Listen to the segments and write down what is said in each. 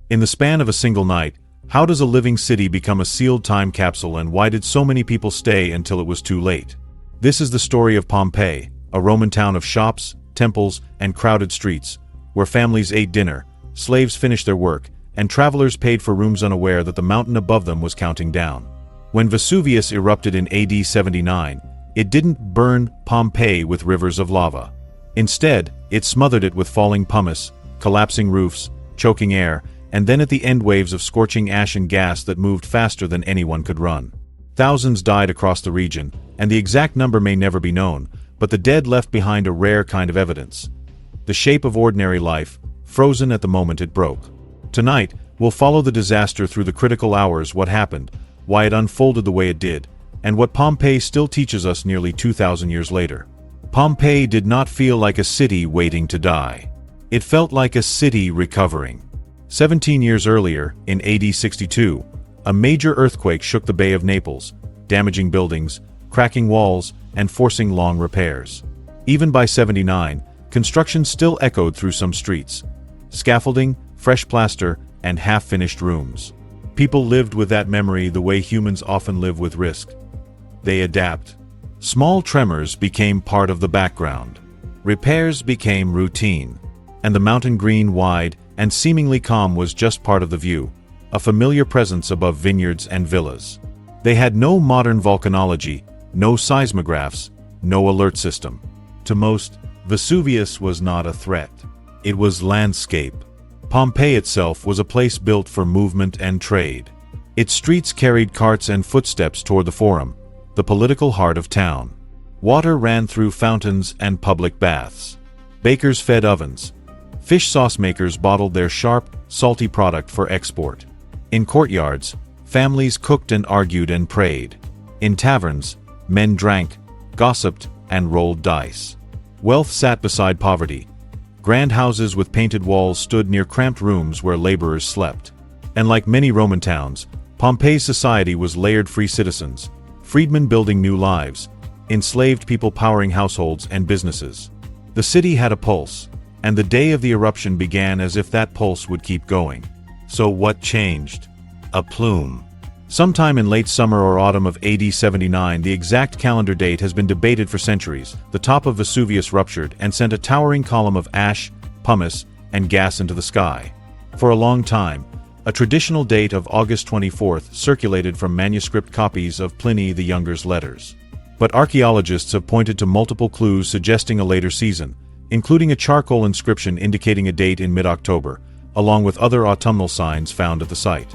In the span of a single night, how does a living city become a sealed time capsule, and why did so many people stay until it was too late? This is the story of Pompeii, a Roman town of shops, temples, and crowded streets, where families ate dinner, slaves finished their work, and travelers paid for rooms unaware that the mountain above them was counting down. When Vesuvius erupted in AD 79, it didn't burn Pompeii with rivers of lava. Instead, it smothered it with falling pumice, collapsing roofs, choking air, and then at the end waves of scorching ash and gas that moved faster than anyone could run. Thousands died across the region, and the exact number may never be known, but the dead left behind a rare kind of evidence: the shape of ordinary life, frozen at the moment it broke. Tonight, we'll follow the disaster through the critical hours, what happened, why it unfolded the way it did, and what Pompeii still teaches us nearly 2,000 years later. Pompeii did not feel like a city waiting to die. It felt like a city recovering. 17 years earlier, in AD 62, a major earthquake shook the Bay of Naples, damaging buildings, cracking walls, and forcing long repairs. Even by 79, construction still echoed through some streets. Scaffolding, fresh plaster, and half-finished rooms. People lived with that memory the way humans often live with risk. They adapt. Small tremors became part of the background. Repairs became routine. And the mountain, green, wide, and seemingly calm, was just part of the view, a familiar presence above vineyards and villas. They had no modern volcanology, no seismographs, no alert system. To most, Vesuvius was not a threat. It was landscape. Pompeii itself was a place built for movement and trade. Its streets carried carts and footsteps toward the Forum, the political heart of town. Water ran through fountains and public baths. Bakers fed ovens. Fish sauce makers bottled their sharp, salty product for export. In courtyards, families cooked and argued and prayed. In taverns, men drank, gossiped, and rolled dice. Wealth sat beside poverty. Grand houses with painted walls stood near cramped rooms where laborers slept. And like many Roman towns, Pompeii's society was layered: free citizens, freedmen building new lives, enslaved people powering households and businesses. The city had a pulse, and the day of the eruption began as if that pulse would keep going. So what changed? A plume. Sometime in late summer or autumn of AD 79, the exact calendar date has been debated for centuries, the top of Vesuvius ruptured and sent a towering column of ash, pumice, and gas into the sky. For a long time, a traditional date of August 24th circulated from manuscript copies of Pliny the Younger's letters. But archaeologists have pointed to multiple clues suggesting a later season, including a charcoal inscription indicating a date in mid-October, along with other autumnal signs found at the site.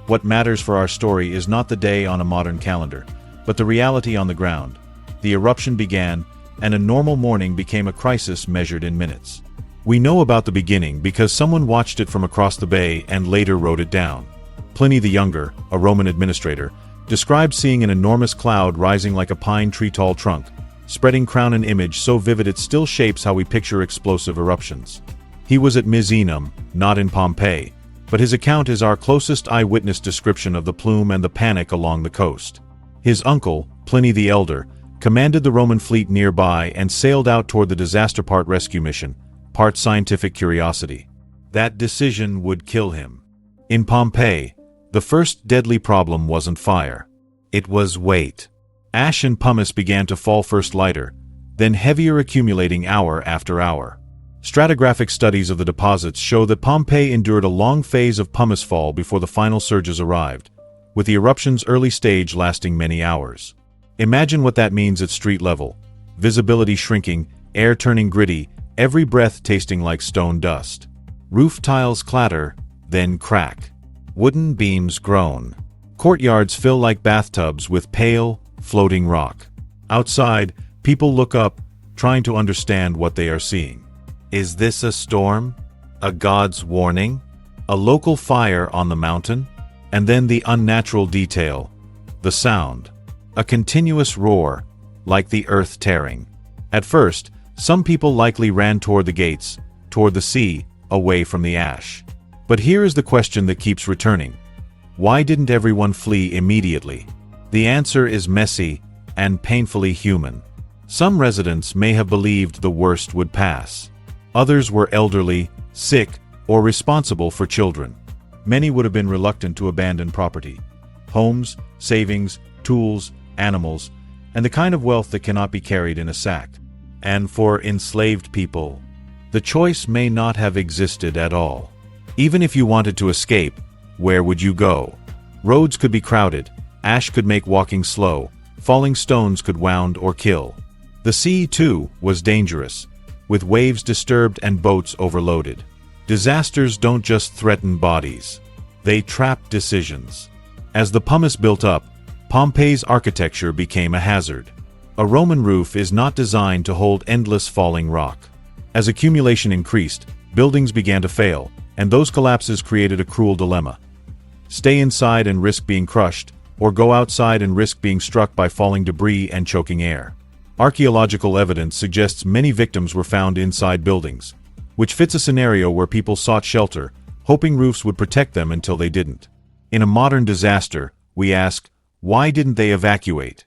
What matters for our story is not the day on a modern calendar, but the reality on the ground. The eruption began, and a normal morning became a crisis measured in minutes. We know about the beginning because someone watched it from across the bay and later wrote it down. Pliny the Younger, a Roman administrator, described seeing an enormous cloud rising like a pine tree-tall trunk, spreading crown and image so vivid it still shapes how we picture explosive eruptions. He was at Misenum, not in Pompeii, but his account is our closest eyewitness description of the plume and the panic along the coast. His uncle, Pliny the Elder, commanded the Roman fleet nearby and sailed out toward the disaster, part rescue mission, part scientific curiosity. That decision would kill him. In Pompeii, the first deadly problem wasn't fire. It was weight. Ash and pumice began to fall, first lighter, then heavier, accumulating hour after hour. Stratigraphic studies of the deposits show that Pompeii endured a long phase of pumice fall before the final surges arrived, with the eruption's early stage lasting many hours. Imagine what that means at street level: visibility shrinking, air turning gritty, every breath tasting like stone dust. Roof tiles clatter, then crack. Wooden beams groan. Courtyards fill like bathtubs with pale, floating rock. Outside, people look up, trying to understand what they are seeing. Is this a storm? A god's warning? A local fire on the mountain? And then the unnatural detail: the sound. A continuous roar, like the earth tearing. At first, some people likely ran toward the gates, toward the sea, away from the ash. But here is the question that keeps returning: why didn't everyone flee immediately? The answer is messy and painfully human. Some residents may have believed the worst would pass. Others were elderly, sick, or responsible for children. many would have been reluctant to abandon property. Homes, savings, tools, animals, and the kind of wealth that cannot be carried in a sack. And for enslaved people, the choice may not have existed at all. Even if you wanted to escape, where would you go? Roads could be crowded, ash could make walking slow, falling stones could wound or kill. The sea, too, was dangerous, with waves disturbed and boats overloaded. Disasters don't just threaten bodies, they trap decisions. As the pumice built up, Pompeii's architecture became a hazard. A Roman roof is not designed to hold endless falling rock. As accumulation increased, buildings began to fail, and those collapses created a cruel dilemma. Stay inside and risk being crushed, or go outside and risk being struck by falling debris and choking air. Archaeological evidence suggests many victims were found inside buildings, which fits a scenario where people sought shelter, hoping roofs would protect them until they didn't. In a modern disaster, we ask, why didn't they evacuate?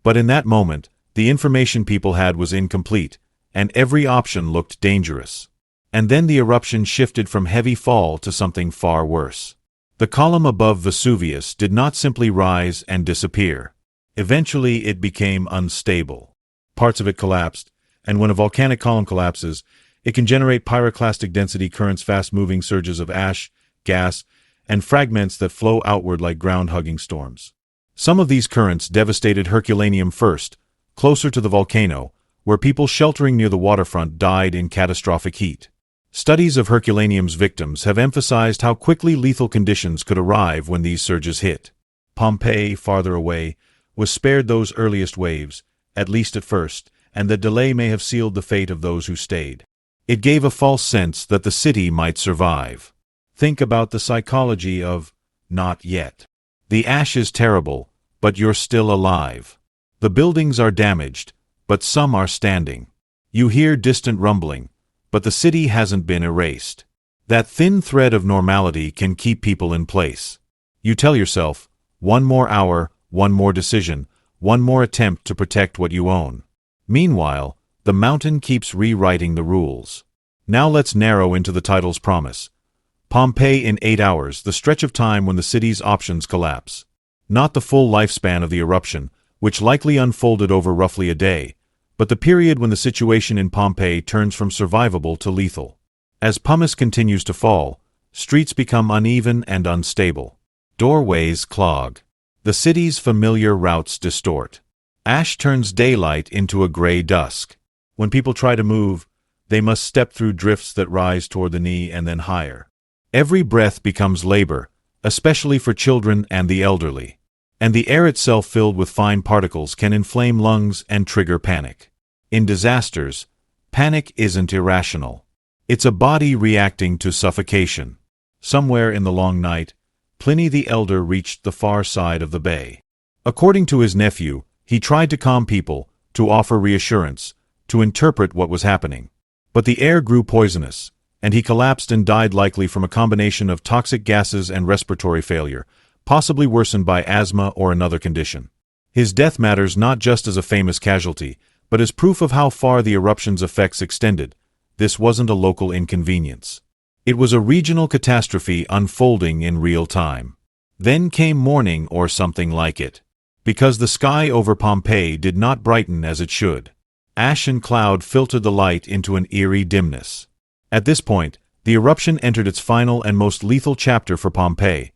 But in that moment, the information people had was incomplete, and every option looked dangerous. And then the eruption shifted from heavy fall to something far worse. The column above Vesuvius did not simply rise and disappear. Eventually, it became unstable. Parts of it collapsed, and when a volcanic column collapses, it can generate pyroclastic density currents, fast-moving surges of ash, gas, and fragments that flow outward like ground-hugging storms. Some of these currents devastated Herculaneum first, closer to the volcano, where people sheltering near the waterfront died in catastrophic heat. Studies of Herculaneum's victims have emphasized how quickly lethal conditions could arrive when these surges hit. Pompeii, farther away, was spared those earliest waves, at least at first, and the delay may have sealed the fate of those who stayed. It gave a false sense that the city might survive. Think about the psychology of "not yet." The ash is terrible, but you're still alive. The buildings are damaged, but some are standing. You hear distant rumbling, but the city hasn't been erased. That thin thread of normality can keep people in place. You tell yourself, one more hour, one more decision, one more attempt to protect what you own. Meanwhile, the mountain keeps rewriting the rules. Now let's narrow into the title's promise. Pompeii in 8 hours, the stretch of time when the city's options collapse. Not the full lifespan of the eruption, which likely unfolded over roughly a day, but the period when the situation in Pompeii turns from survivable to lethal. As pumice continues to fall, streets become uneven and unstable. Doorways clog. The city's familiar routes distort. Ash turns daylight into a gray dusk. When people try to move, they must step through drifts that rise toward the knee and then higher. Every breath becomes labor, especially for children and the elderly. And the air itself, filled with fine particles, can inflame lungs and trigger panic. In disasters, panic isn't irrational. It's a body reacting to suffocation. Somewhere in the long night, Pliny the Elder reached the far side of the bay. According to his nephew, he tried to calm people, to offer reassurance, to interpret what was happening. But the air grew poisonous, and he collapsed and died, likely from a combination of toxic gases and respiratory failure, possibly worsened by asthma or another condition. His death matters not just as a famous casualty, but as proof of how far the eruption's effects extended. This wasn't a local inconvenience. It was a regional catastrophe unfolding in real time. Then came morning, or something like it. Because the sky over Pompeii did not brighten as it should. Ash and cloud filtered the light into an eerie dimness. At this point, the eruption entered its final and most lethal chapter for Pompeii.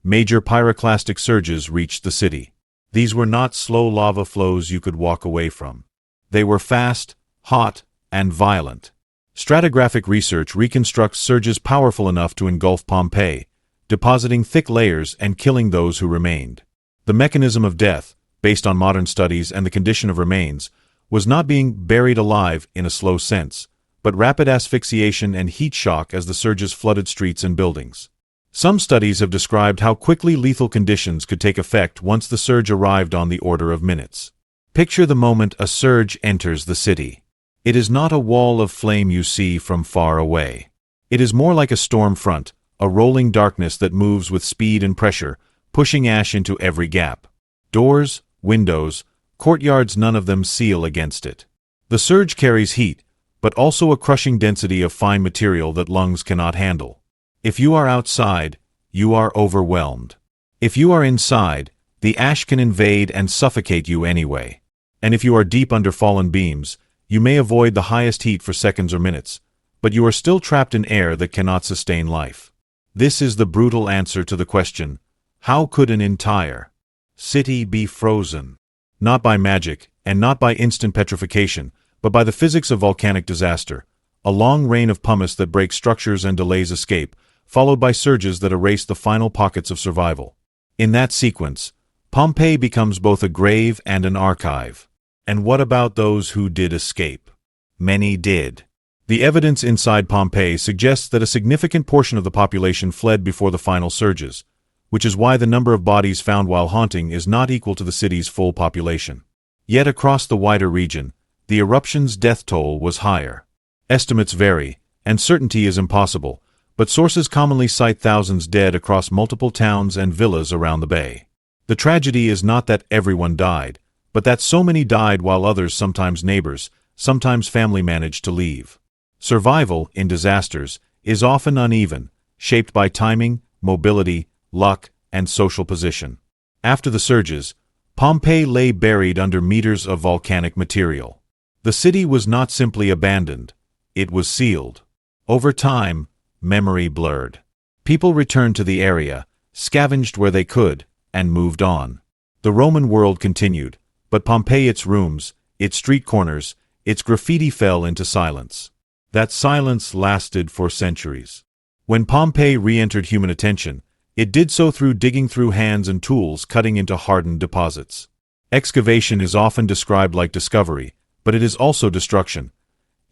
Major pyroclastic surges reached the city. These were not slow lava flows you could walk away from. They were fast, hot, and violent. Stratigraphic research reconstructs surges powerful enough to engulf Pompeii, depositing thick layers and killing those who remained. The mechanism of death, based on modern studies and the condition of remains, was not being buried alive in a slow sense, but rapid asphyxiation and heat shock as the surges flooded streets and buildings. Some studies have described how quickly lethal conditions could take effect once the surge arrived, on the order of minutes. Picture the moment a surge enters the city. It is not a wall of flame you see from far away. It is more like a storm front, a rolling darkness that moves with speed and pressure, pushing ash into every gap. Doors, windows, courtyards, none of them seal against it. The surge carries heat, but also a crushing density of fine material that lungs cannot handle. If you are outside, you are overwhelmed. If you are inside, the ash can invade and suffocate you anyway. And if you are deep under fallen beams, you may avoid the highest heat for seconds or minutes, but you are still trapped in air that cannot sustain life. This is the brutal answer to the question, how could an entire city be frozen? Not by magic, and not by instant petrification, but by the physics of volcanic disaster, a long rain of pumice that breaks structures and delays escape, followed by surges that erase the final pockets of survival. In that sequence, Pompeii becomes both a grave and an archive. And what about those who did escape? Many did. The evidence inside Pompeii suggests that a significant portion of the population fled before the final surges, which is why the number of bodies found while haunting is not equal to the city's full population. Yet across the wider region, the eruption's death toll was higher. Estimates vary, and certainty is impossible, but sources commonly cite thousands dead across multiple towns and villas around the bay. The tragedy is not that everyone died, but that so many died while others, sometimes neighbors, sometimes family, managed to leave. Survival, in disasters, is often uneven, shaped by timing, mobility, luck, and social position. After the surges, Pompeii lay buried under meters of volcanic material. The city was not simply abandoned, it was sealed. Over time, memory blurred. People returned to the area, scavenged where they could, and moved on. The Roman world continued, but Pompeii, its rooms, its street corners, its graffiti fell into silence. That silence lasted for centuries. When Pompeii re-entered human attention, it did so through digging through hands and tools cutting into hardened deposits. Excavation is often described like discovery, but it is also destruction.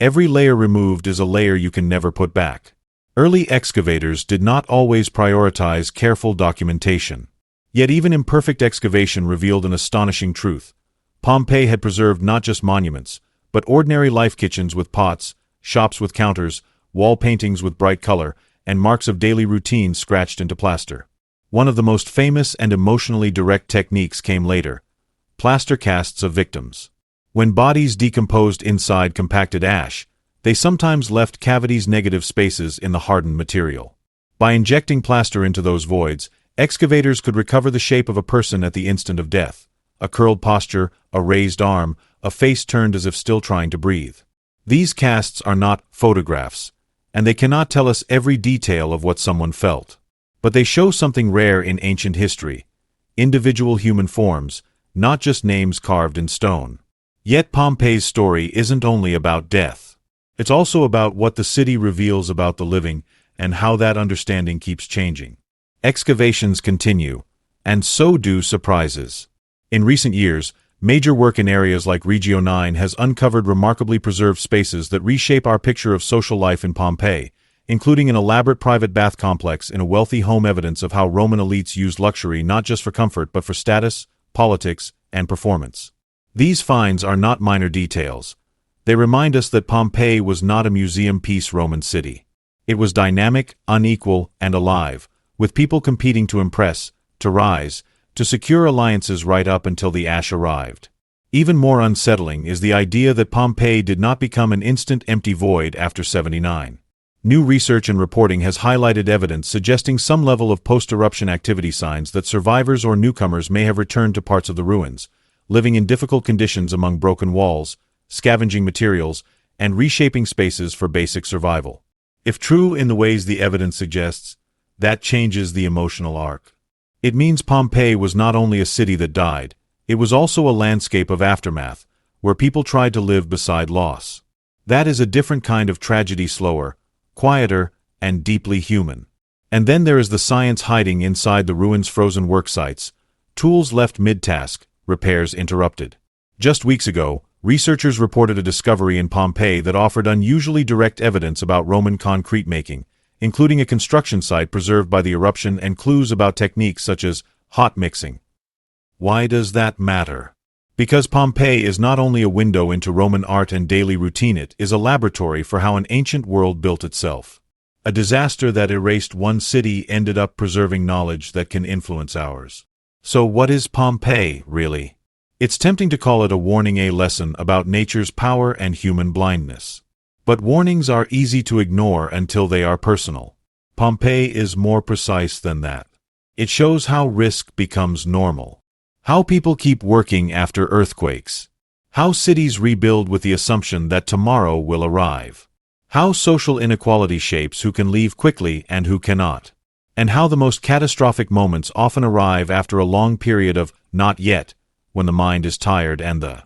Every layer removed is a layer you can never put back. Early excavators did not always prioritize careful documentation. Yet even imperfect excavation revealed an astonishing truth. Pompeii had preserved not just monuments, but ordinary life: kitchens with pots, shops with counters, wall paintings with bright color, and marks of daily routine scratched into plaster. One of the most famous and emotionally direct techniques came later: plaster casts of victims. When bodies decomposed inside compacted ash, they sometimes left cavities, negative spaces in the hardened material. By injecting plaster into those voids, excavators could recover the shape of a person at the instant of death: a curled posture, a raised arm, a face turned as if still trying to breathe. These casts are not photographs, and they cannot tell us every detail of what someone felt. But they show something rare in ancient history: individual human forms, not just names carved in stone. Yet Pompeii's story isn't only about death. It's also about what the city reveals about the living and how that understanding keeps changing. Excavations continue, and so do surprises. In recent years, major work in areas like Regio 9 has uncovered remarkably preserved spaces that reshape our picture of social life in Pompeii, including an elaborate private bath complex in a wealthy home, evidence of how Roman elites used luxury not just for comfort but for status, politics, and performance. These finds are not minor details. They remind us that Pompeii was not a museum piece Roman city. It was dynamic, unequal, and alive, with people competing to impress, to rise, to secure alliances right up until the ash arrived. Even more unsettling is the idea that Pompeii did not become an instant empty void after 79. New research and reporting has highlighted evidence suggesting some level of post-eruption activity, signs that survivors or newcomers may have returned to parts of the ruins, living in difficult conditions among broken walls, scavenging materials, and reshaping spaces for basic survival. If true in the ways the evidence suggests, that changes the emotional arc. It means Pompeii was not only a city that died, it was also a landscape of aftermath, where people tried to live beside loss. That is a different kind of tragedy: slower, quieter, and deeply human. And then there is the science hiding inside the ruins: frozen work sites, tools left mid-task, repairs interrupted. Just weeks ago, researchers reported a discovery in Pompeii that offered unusually direct evidence about Roman concrete making, including a construction site preserved by the eruption and clues about techniques such as hot mixing. Why does that matter? Because Pompeii is not only a window into Roman art and daily routine, it is a laboratory for how an ancient world built itself. A disaster that erased one city ended up preserving knowledge that can influence ours. So what is Pompeii, really? It's tempting to call it a warning, a lesson about nature's power and human blindness. But warnings are easy to ignore until they are personal. Pompeii is more precise than that. It shows how risk becomes normal. How people keep working after earthquakes. How cities rebuild with the assumption that tomorrow will arrive. How social inequality shapes who can leave quickly and who cannot. And how the most catastrophic moments often arrive after a long period of not yet, when the mind is tired and the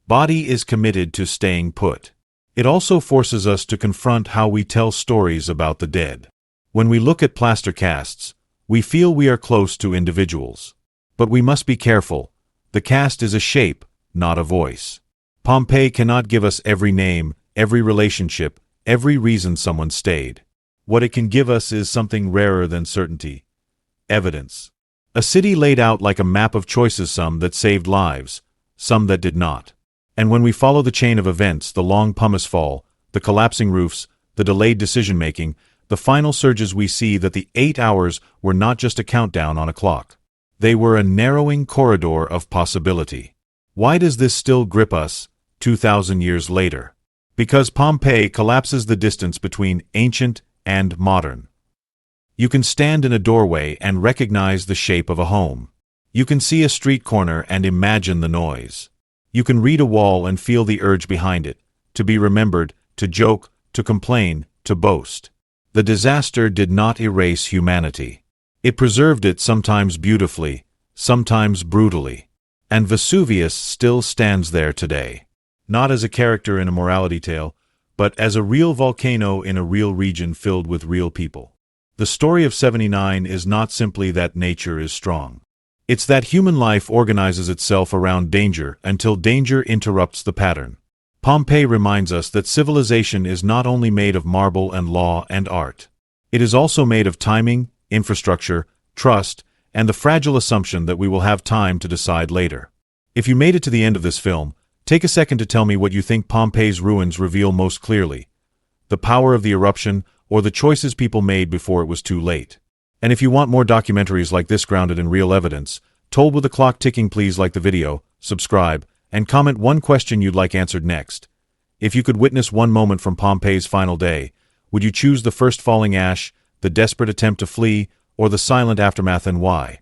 body is committed to staying put. It also forces us to confront how we tell stories about the dead. When we look at plaster casts, we feel we are close to individuals. But we must be careful. The cast is a shape, not a voice. Pompeii cannot give us every name, every relationship, every reason someone stayed. What it can give us is something rarer than certainty. Evidence. A city laid out like a map of choices, some that saved lives, some that did not. And when we follow the chain of events, the long pumice fall, the collapsing roofs, the delayed decision-making, the final surges, we see that the 8 hours were not just a countdown on a clock. They were a narrowing corridor of possibility. Why does this still grip us, 2,000 years later? Because Pompeii collapses the distance between ancient and modern. You can stand in a doorway and recognize the shape of a home. You can see a street corner and imagine the noise. You can read a wall and feel the urge behind it, to be remembered, to joke, to complain, to boast. The disaster did not erase humanity. It preserved it, sometimes beautifully, sometimes brutally. And Vesuvius still stands there today. Not as a character in a morality tale, but as a real volcano in a real region filled with real people. The story of 79 is not simply that nature is strong. It's that human life organizes itself around danger until danger interrupts the pattern. Pompeii reminds us that civilization is not only made of marble and law and art. It is also made of timing, infrastructure, trust, and the fragile assumption that we will have time to decide later. If you made it to the end of this film, take a second to tell me what you think Pompeii's ruins reveal most clearly: the power of the eruption or the choices people made before it was too late. And if you want more documentaries like this grounded in real evidence, told with a clock ticking, please like the video, subscribe, and comment one question you'd like answered next. If you could witness one moment from Pompeii's final day, would you choose the first falling ash, the desperate attempt to flee, or the silent aftermath, and why?